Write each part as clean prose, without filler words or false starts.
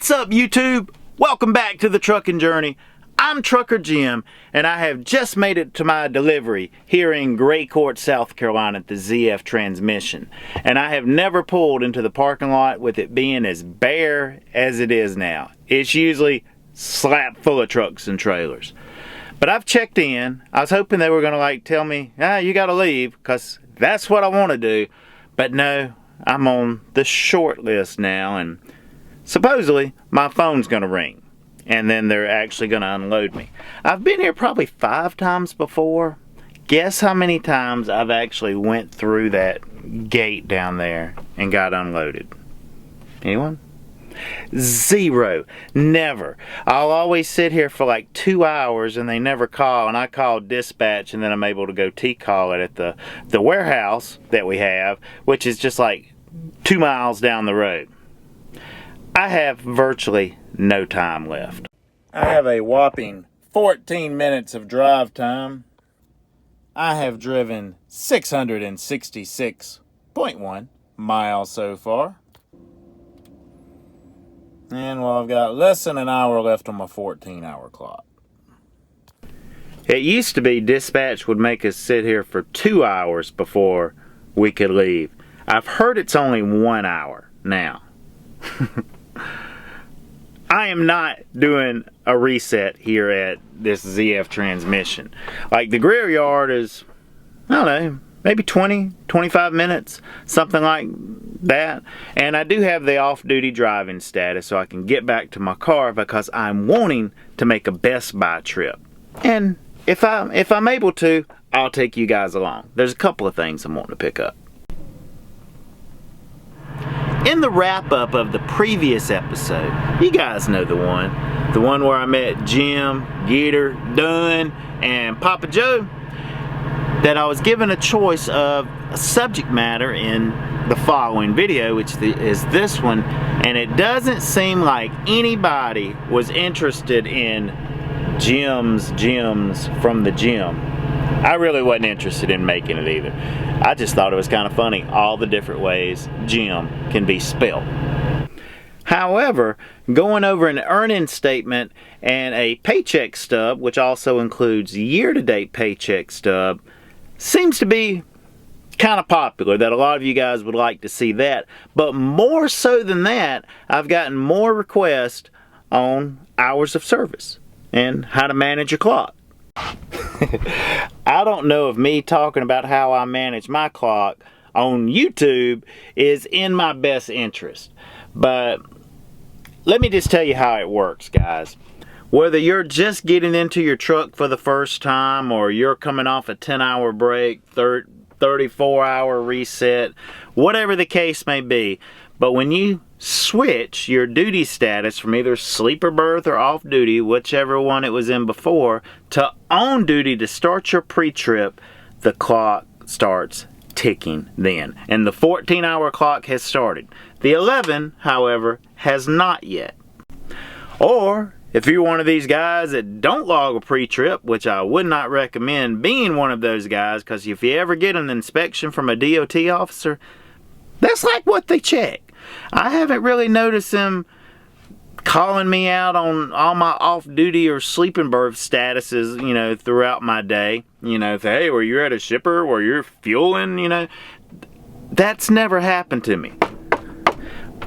What's up, YouTube? Welcome back to the trucking journey. I'm Trucker Jim, and I have just made it to my delivery here in Gray Court, South Carolina at the ZF Transmission. And I have never pulled into the parking lot with it being as bare as it is now. It's usually slap full of trucks and trailers. But I've checked in. I was hoping they were going to tell me, you got to leave, because that's what I want to do. But no, I'm on the short list now, and supposedly my phone's going to ring. And then they're actually going to unload me. I've been here probably 5 times before. Guess how many times I've actually went through that gate down there and got unloaded? Anyone? 0. Never. I'll always sit here for like 2 hours and they never call, and I call dispatch, and then I'm able to go T-call it at the warehouse that we have, which is just like 2 miles down the road. I have virtually no time left. I have a whopping 14 minutes of drive time. I have driven 666.1 miles so far. And well, I've got less than an hour left on my 14-hour clock. It used to be dispatch would make us sit here for 2 hours before we could leave. I've heard it's only 1 hour now. I am not doing a reset here at this ZF Transmission. Like, the grill yard is, I don't know, maybe 20, 25 minutes, something like that. And I do have the off-duty driving status, so I can get back to my car because I'm wanting to make a Best Buy trip. And if I'm able to, I'll take you guys along. There's a couple of things I'm wanting to pick up. In the wrap-up of the previous episode, you guys know the one where I met Jim, Gator, Dunn, and Papa Joe, that I was given a choice of a subject matter in the following video, which is this one, and it doesn't seem like anybody was interested in Jim's from the gym. I really wasn't interested in making it either. I just thought it was kind of funny, all the different ways Jim can be spelled. However, going over an earning statement and a paycheck stub, which also includes year-to-date paycheck stub, seems to be kind of popular, that a lot of you guys would like to see that. But more so than that, I've gotten more requests on hours of service and how to manage your clock. I don't know if me talking about how I manage my clock on YouTube is in my best interest, but let me just tell you how it works, guys. Whether you're just getting into your truck for the first time, or you're coming off a 10-hour break, 34-hour reset, whatever the case may be, but when you switch your duty status from either sleeper berth or off duty, whichever one it was in before, to on duty to start your pre-trip, the clock starts ticking then. And the 14-hour clock has started. The 11, however, has not yet. Or if you're one of these guys that don't log a pre-trip, which I would not recommend being one of those guys, because if you ever get an inspection from a DOT officer, that's like what they check. I haven't really noticed them calling me out on all my off-duty or sleeping berth statuses, throughout my day. Say, hey, were you at a shipper, where you're fueling, That's never happened to me.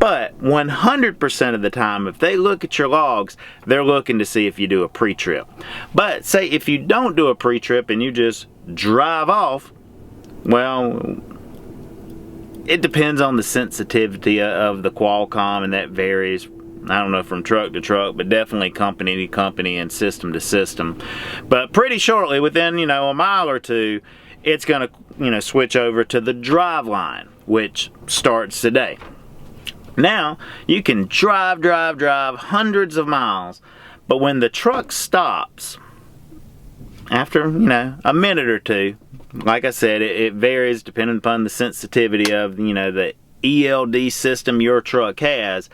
But 100% of the time, if they look at your logs, they're looking to see if you do a pre-trip. But say if you don't do a pre-trip and you just drive off, well, it depends on the sensitivity of the Qualcomm, and that varies, I don't know, from truck to truck, but definitely company to company and system to system. But pretty shortly, within, a mile or two, it's going to, switch over to the drive line, which starts today. Now, you can drive hundreds of miles, but when the truck stops, after, a minute or two, like I said, it varies depending upon the sensitivity of, the ELD system your truck has.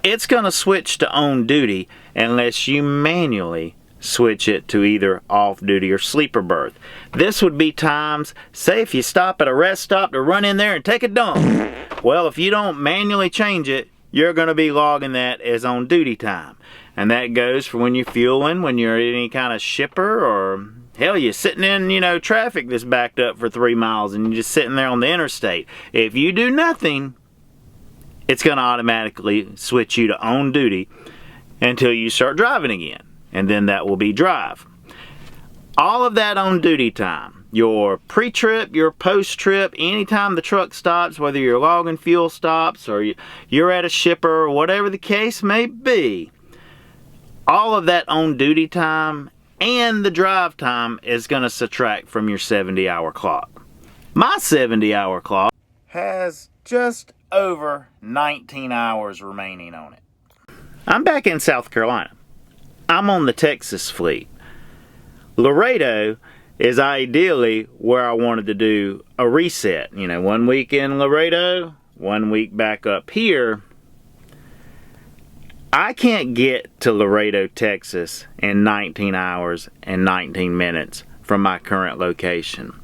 It's going to switch to on duty unless you manually switch it to either off duty or sleeper berth. This would be times, say if you stop at a rest stop to run in there and take a dump. Well, if you don't manually change it, you're going to be logging that as on duty time. And that goes for when you're fueling, when you're any kind of shipper, or hell, you're sitting in, traffic that's backed up for 3 miles and you're just sitting there on the interstate. If you do nothing, it's going to automatically switch you to on duty until you start driving again. And then that will be drive. All of that on duty time, your pre-trip, your post-trip, anytime the truck stops, whether you're logging fuel stops or you're at a shipper or whatever the case may be, all of that on duty time and the drive time is going to subtract from your 70-hour clock. My 70-hour clock has just over 19 hours remaining on it. I'm back in South Carolina. I'm on the Texas fleet. Laredo is ideally where I wanted to do a reset. 1 week in Laredo, 1 week back up here. I can't get to Laredo, Texas in 19 hours and 19 minutes from my current location.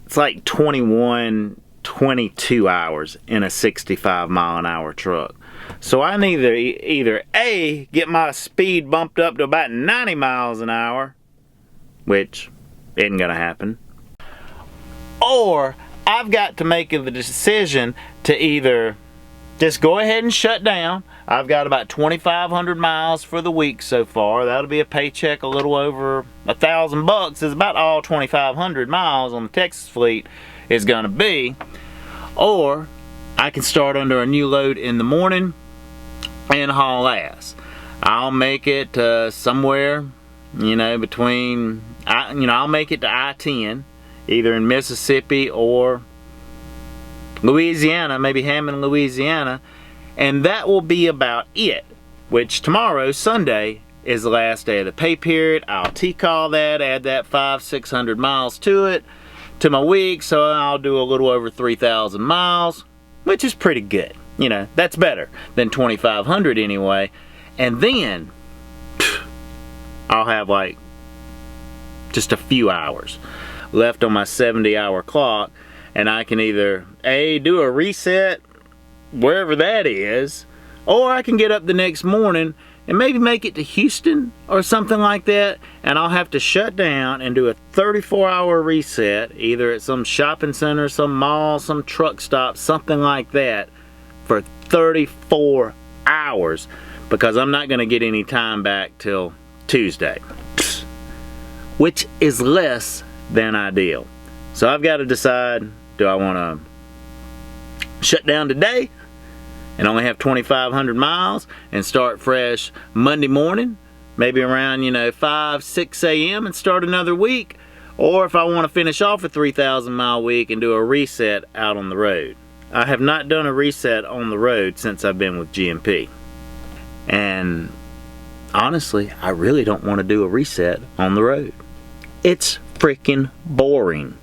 It's like 21, 22 hours in a 65 mile an hour truck. So I need to either A, get my speed bumped up to about 90 miles an hour, which isn't gonna happen, or I've got to make the decision to either just go ahead and shut down. I've got about 2,500 miles for the week so far. That'll be a paycheck a little over $1,000. Is about all 2,500 miles on the Texas fleet is gonna be. Or I can start under a new load in the morning and haul ass. I'll make it somewhere, between, I'll make it to I-10, either in Mississippi or Louisiana, maybe Hammond, Louisiana, and that will be about it. Which tomorrow, Sunday, is the last day of the pay period. I'll T-call that, add that 500-600 miles to it, to my week, so I'll do a little over 3,000 miles, which is pretty good. That's better than 2,500 anyway. And then I'll have like just a few hours left on my 70-hour clock, and I can either A, do a reset wherever that is, or I can get up the next morning and maybe make it to Houston or something like that, and I'll have to shut down and do a 34-hour reset, either at some shopping center, some mall, some truck stop, something like that, for 34 hours, because I'm not going to get any time back till Tuesday, which is less than ideal. So I've got to decide, do I want to shut down today and only have 2,500 miles and start fresh Monday morning, maybe around 5, 6 a.m. and start another week, or if I want to finish off a 3,000 mile week and do a reset out on the road. I have not done a reset on the road since I've been with GMP, and honestly, I really don't want to do a reset on the road. It's freaking boring.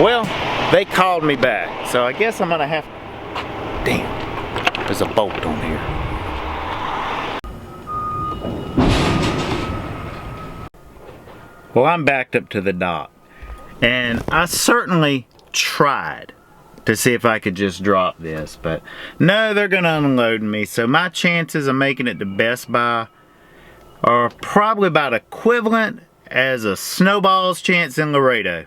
Well, they called me back, so I guess I'm gonna have... Damn, there's a bolt on here. Well, I'm backed up to the dock, and I certainly tried to see if I could just drop this, but no, they're gonna unload me, so my chances of making it to Best Buy are probably about equivalent as a snowball's chance in Laredo.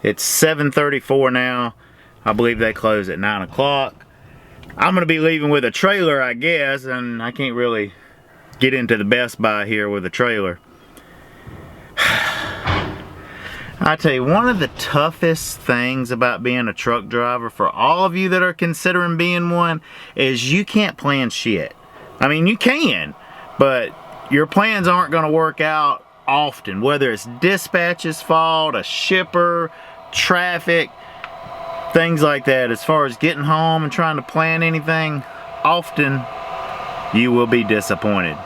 It's 7:34 now. I believe they close at 9 o'clock. I'm gonna be leaving with a trailer, I guess, and I can't really get into the Best Buy here with a trailer. I tell you, one of the toughest things about being a truck driver, for all of you that are considering being one, is you can't plan shit. I mean, you can, but your plans aren't gonna work out often, whether it's dispatch's fault, a shipper, traffic, things like that. As far as getting home and trying to plan anything, often you will be disappointed.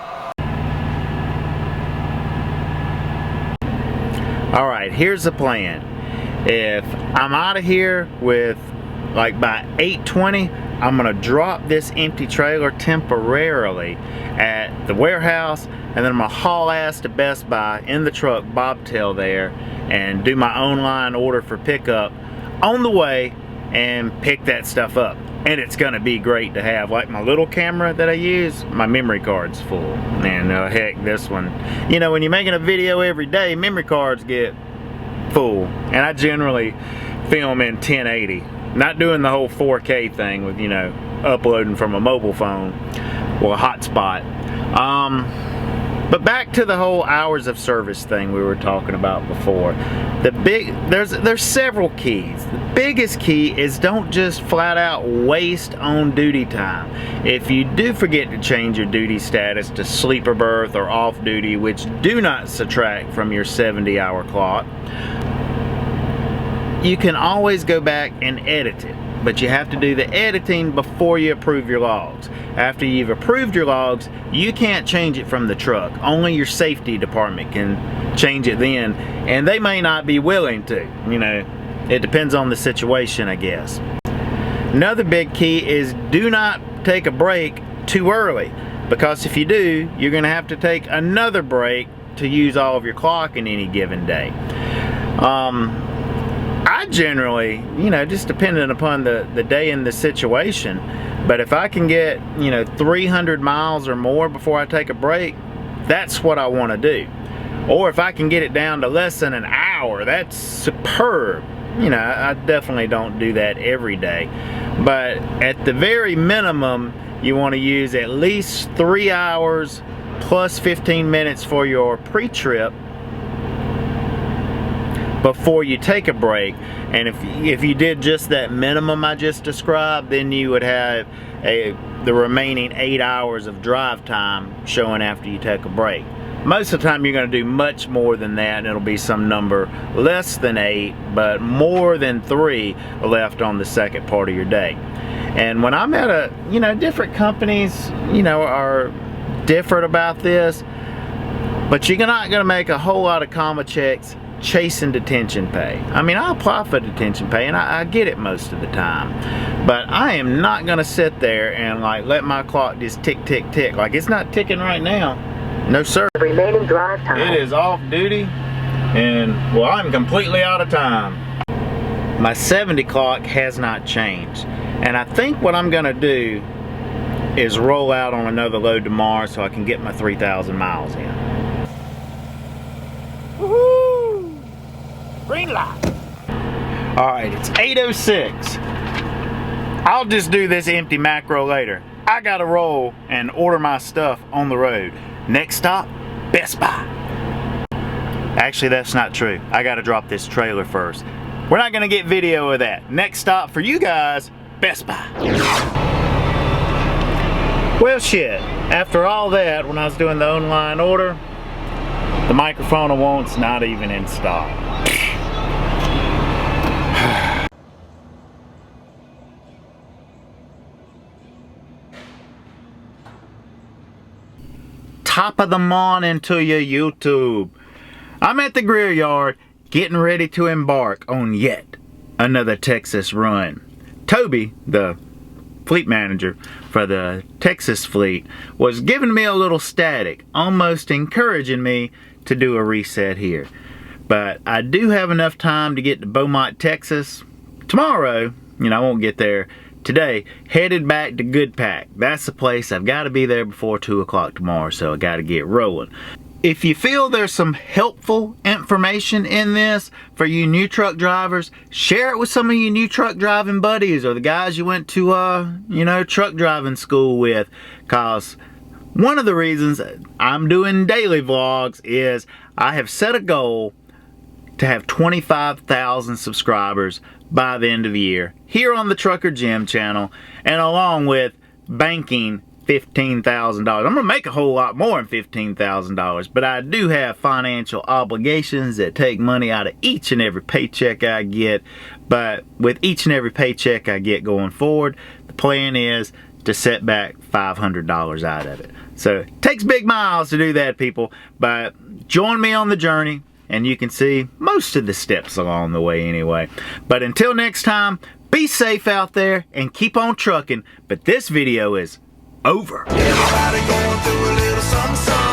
Alright, here's the plan. If I'm out of here with like by 8:20, I'm gonna drop this empty trailer temporarily at the warehouse, and then I'm gonna haul ass to Best Buy in the truck, bobtail there, and do my online order for pickup on the way and pick that stuff up. And it's gonna be great to have. Like my little camera that I use, my memory card's full. And heck, this one, you know, when you're making a video every day, memory cards get full. And I generally film in 1080. Not doing the whole 4K thing with, you know, uploading from a mobile phone or a hotspot. But back to the whole hours of service thing we were talking about before. There's several keys. The biggest key is don't just flat out waste on duty time. If you do forget to change your duty status to sleeper berth or off duty, which do not subtract from your 70-hour clock, you can always go back and edit it, but you have to do the editing before you approve your logs. After you've approved your logs, you can't change it from the truck. Only your safety department can change it then, and they may not be willing to. You know, it depends on the situation, I guess. Another big key is do not take a break too early, because if you do, you're gonna have to take another break to use all of your clock in any given day. I generally, you know, just depending upon the day and the situation, but if I can get, you know, 300 miles or more before I take a break, that's what I want to do. Or if I can get it down to less than an hour, that's superb. You know, I definitely don't do that every day, but at the very minimum, you want to use at least 3 hours plus 15 minutes for your pre-trip before you take a break. And if you did just that minimum I just described, then you would have the remaining 8 hours of drive time showing after you take a break. Most of the time you're going to do much more than that, and it'll be some number less than 8, but more than 3 left on the second part of your day. And when I'm at a, you know, different companies, you know, are different about this, but you're not going to make a whole lot of comma checks chasing detention pay. I mean, I apply for detention pay and I get it most of the time, but I am not gonna sit there and like let my clock just tick tick tick. Like, it's not ticking right now. No sir. Remaining drive time. It is off duty, and well, I'm completely out of time. My 70 clock has not changed, and I think what I'm gonna do is roll out on another load tomorrow so I can get my 3,000 miles in. Woohoo! Green light. Alright, it's 8:06. I'll just do this empty macro later. I gotta roll and order my stuff on the road. Next stop, Best Buy. Actually, that's not true. I gotta drop this trailer first. We're not gonna get video of that. Next stop for you guys, Best Buy. Well, shit. After all that, when I was doing the online order, the microphone I want's not even in stock. Top of the morning to you, YouTube. I'm at the grill yard getting ready to embark on yet another Texas run. Toby, the fleet manager for the Texas fleet, was giving me a little static, almost encouraging me to do a reset here. But I do have enough time to get to Beaumont, Texas tomorrow. You know, I won't get there today. Headed back to Goodpack. That's the place. I've got to be there before 2 o'clock tomorrow, so I got to get rolling. If you feel there's some helpful information in this for you new truck drivers, share it with some of your new truck driving buddies or the guys you went to, you know, truck driving school with. Cause one of the reasons I'm doing daily vlogs is I have set a goal to have 25,000 subscribers by the end of the year here on the Trucker Jim channel, and along with banking $15,000. I'm gonna make a whole lot more than $15,000, but I do have financial obligations that take money out of each and every paycheck I get. But with each and every paycheck I get going forward, the plan is to set back $500 out of it. So it takes big miles to do that, people, but join me on the journey and you can see most of the steps along the way anyway. But until next time, Be safe out there and keep on trucking, but this video is over. Everybody going through a little something, something.